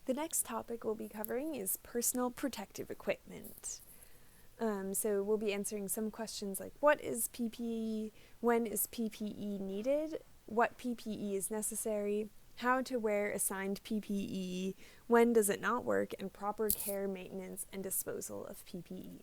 The next topic we'll be covering is personal protective equipment. So we'll be answering some questions like what is PPE, when is PPE needed, what PPE is necessary, how to wear assigned PPE, when does it not work, and proper care, maintenance, and disposal of PPE.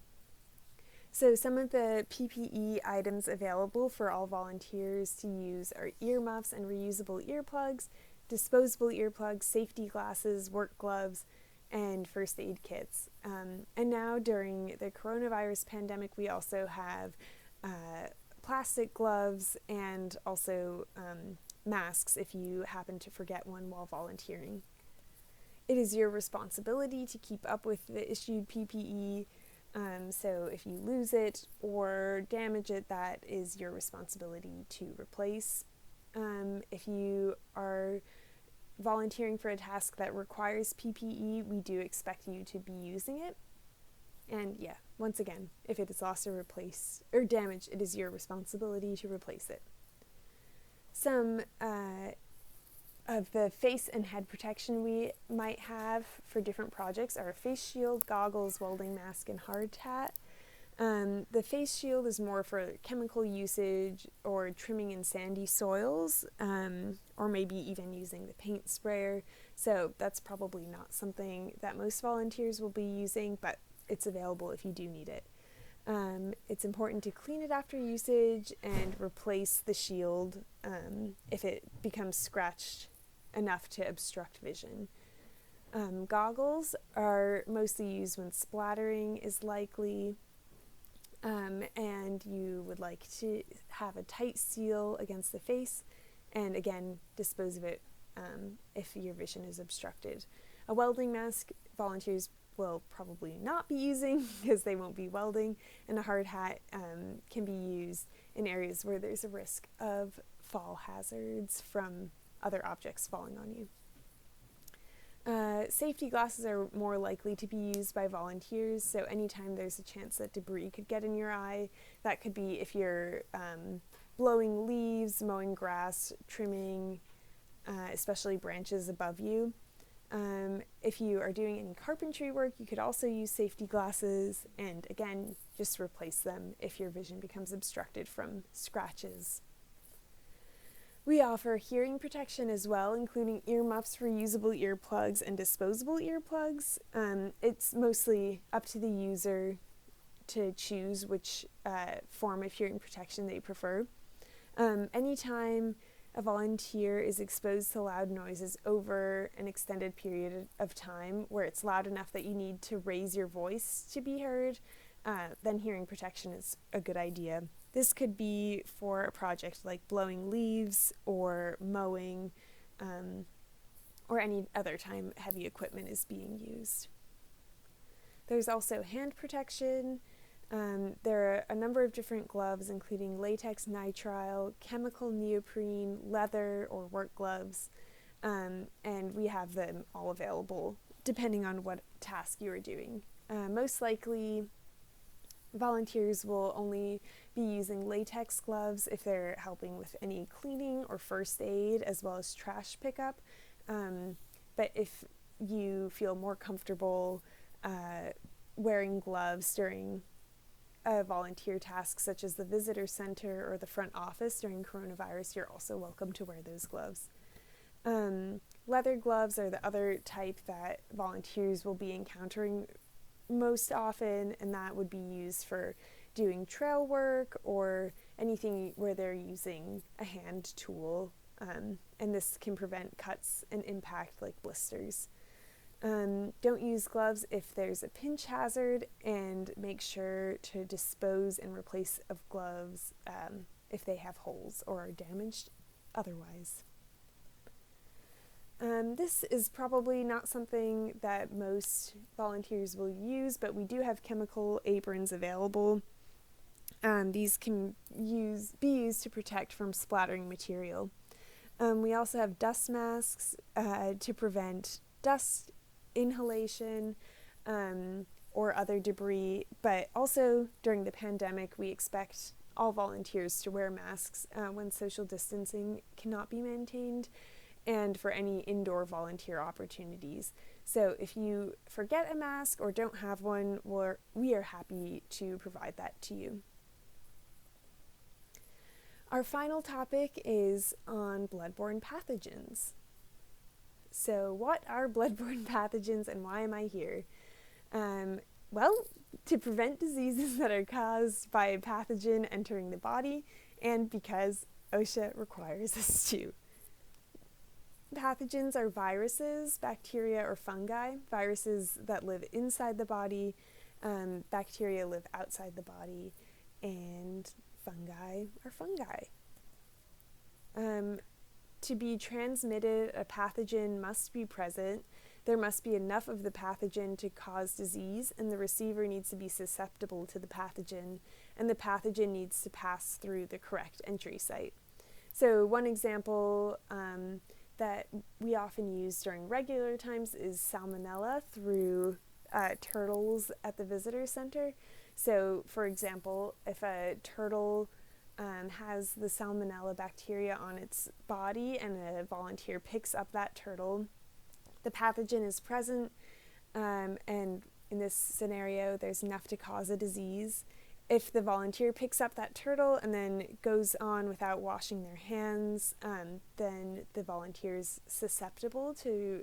So some of the PPE items available for all volunteers to use are earmuffs and reusable earplugs, disposable earplugs, safety glasses, work gloves, and first aid kits. And now during the coronavirus pandemic, we also have plastic gloves and also masks if you happen to forget one while volunteering. It is your responsibility to keep up with the issued PPE. So if you lose it or damage it, that is your responsibility to replace. If you are volunteering for a task that requires PPE, we do expect you to be using it. And yeah, once again, if it is lost or replaced or damaged, it is your responsibility to replace it. Some of the face and head protection we might have for different projects are a face shield, goggles, welding mask, and hard hat. The face shield is more for chemical usage or trimming in sandy soils, or maybe even using the paint sprayer. So that's probably not something that most volunteers will be using, but it's available if you do need it. It's important to clean it after usage and replace the shield if it becomes scratched enough to obstruct vision. Goggles are mostly used when splattering is likely. And you would like to have a tight seal against the face and again dispose of it if your vision is obstructed. A welding mask volunteers will probably not be using because they won't be welding, and a hard hat can be used in areas where there's a risk of fall hazards from other objects falling on you. Safety glasses are more likely to be used by volunteers, so anytime there's a chance that debris could get in your eye, that could be if you're blowing leaves, mowing grass, trimming, especially branches above you. If you are doing any carpentry work, you could also use safety glasses, and again, just replace them if your vision becomes obstructed from scratches. We offer hearing protection as well, including earmuffs, reusable earplugs, and disposable earplugs. It's mostly up to the user to choose which form of hearing protection they prefer. Anytime a volunteer is exposed to loud noises over an extended period of time where it's loud enough that you need to raise your voice to be heard, then hearing protection is a good idea. This could be for a project like blowing leaves or mowing, or any other time heavy equipment is being used. There's also hand protection. There are a number of different gloves, including latex nitrile, chemical neoprene, leather, or work gloves, and we have them all available depending on what task you are doing. Most likely, volunteers will only be using latex gloves if they're helping with any cleaning or first aid, as well as trash pickup. But if you feel more comfortable wearing gloves during a volunteer task, such as the visitor center or the front office during coronavirus, you're also welcome to wear those gloves. Leather gloves are the other type that volunteers will be encountering most often, and that would be used for doing trail work or anything where they're using a hand tool, and this can prevent cuts and impact like blisters. Don't use gloves if there's a pinch hazard, and make sure to dispose and replace of gloves if they have holes or are damaged otherwise. This is probably not something that most volunteers will use, but we do have chemical aprons available. These can be used to protect from splattering material. We also have dust masks to prevent dust inhalation or other debris, but also during the pandemic, we expect all volunteers to wear masks when social distancing cannot be maintained. and for any indoor volunteer opportunities. So if you forget a mask or don't have one, we are happy to provide that to you. Our final topic is on bloodborne pathogens. So what are bloodborne pathogens and why am I here? Well, to prevent diseases that are caused by a pathogen entering the body, and because OSHA requires us to. Pathogens are viruses, bacteria, or fungi. Viruses that live inside the body, bacteria live outside the body, and fungi are fungi. To be transmitted, a pathogen must be present. There must be enough of the pathogen to cause disease, and the receiver needs to be susceptible to the pathogen, and the pathogen needs to pass through the correct entry site. So one example that we often use during regular times is salmonella through turtles at the visitor center. So, for example, if a turtle has the salmonella bacteria on its body and a volunteer picks up that turtle, the pathogen is present, and in this scenario, there's enough to cause a disease. If the volunteer picks up that turtle and then goes on without washing their hands, then the volunteer is susceptible to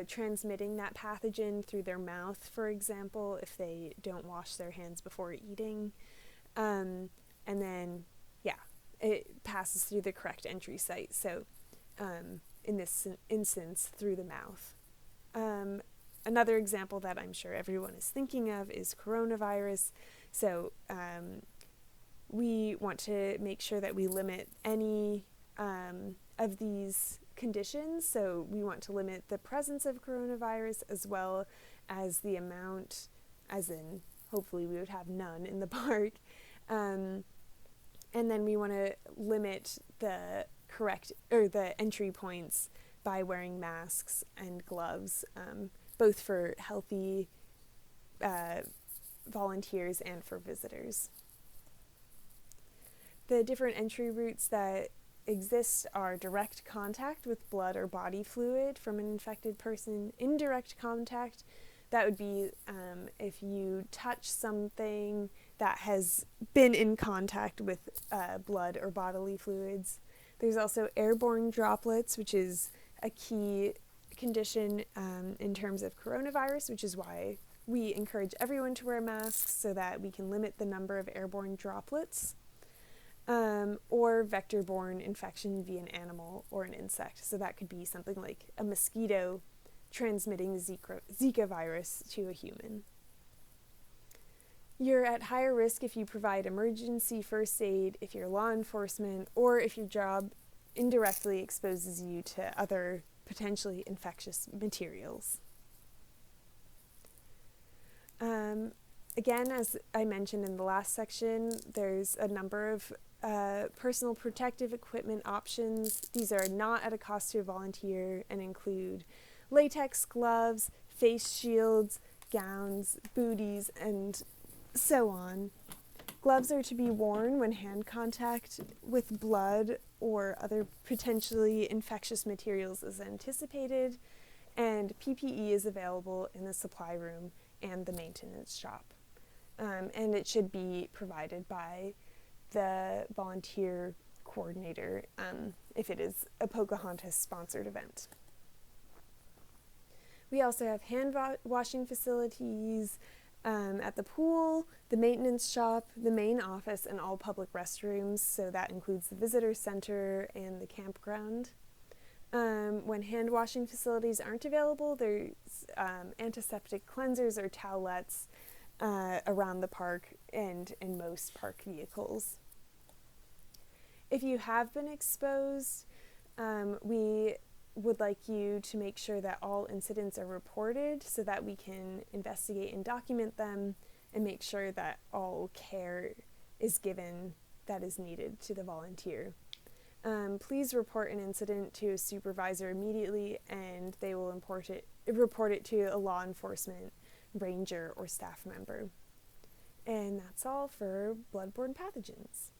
transmitting that pathogen through their mouth, for example, if they don't wash their hands before eating. And then, it passes through the correct entry site. So, in this instance, through the mouth. Another example that I'm sure everyone is thinking of is coronavirus. So we want to make sure that we limit any of these conditions. So we want to limit the presence of coronavirus as well as the amount, as in hopefully we would have none in the park. And then we want to limit the entry points by wearing masks and gloves, both for healthy volunteers and for visitors. The different entry routes that exist are direct contact with blood or body fluid from an infected person, indirect contact. That would be if you touch something that has been in contact with blood or bodily fluids. There's also airborne droplets, which is a key condition in terms of coronavirus, which is why we encourage everyone to wear masks so that we can limit the number of airborne droplets, or vector-borne infection via an animal or an insect. So that could be something like a mosquito transmitting the Zika virus to a human. You're at higher risk if you provide emergency first aid, if you're law enforcement, or if your job indirectly exposes you to other potentially infectious materials. Again, as I mentioned in the last section, there's a number of personal protective equipment options. These are not at a cost to a volunteer and include latex gloves, face shields, gowns, booties, and so on. Gloves are to be worn when hand contact with blood or other potentially infectious materials is anticipated, and PPE is available in the supply room and the maintenance shop. And it should be provided by the volunteer coordinator if it is a Pocahontas sponsored event. We also have hand washing facilities at the pool, the maintenance shop, the main office, and all public restrooms, so that includes the visitor center and the campground. When hand washing facilities aren't available, there's antiseptic cleansers or towelettes around the park and in most park vehicles. If you have been exposed, we would like you to make sure that all incidents are reported so that we can investigate and document them and make sure that all care is given that is needed to the volunteer. Please report an incident to a supervisor immediately, and they will report it to a law enforcement ranger or staff member. And that's all for bloodborne pathogens.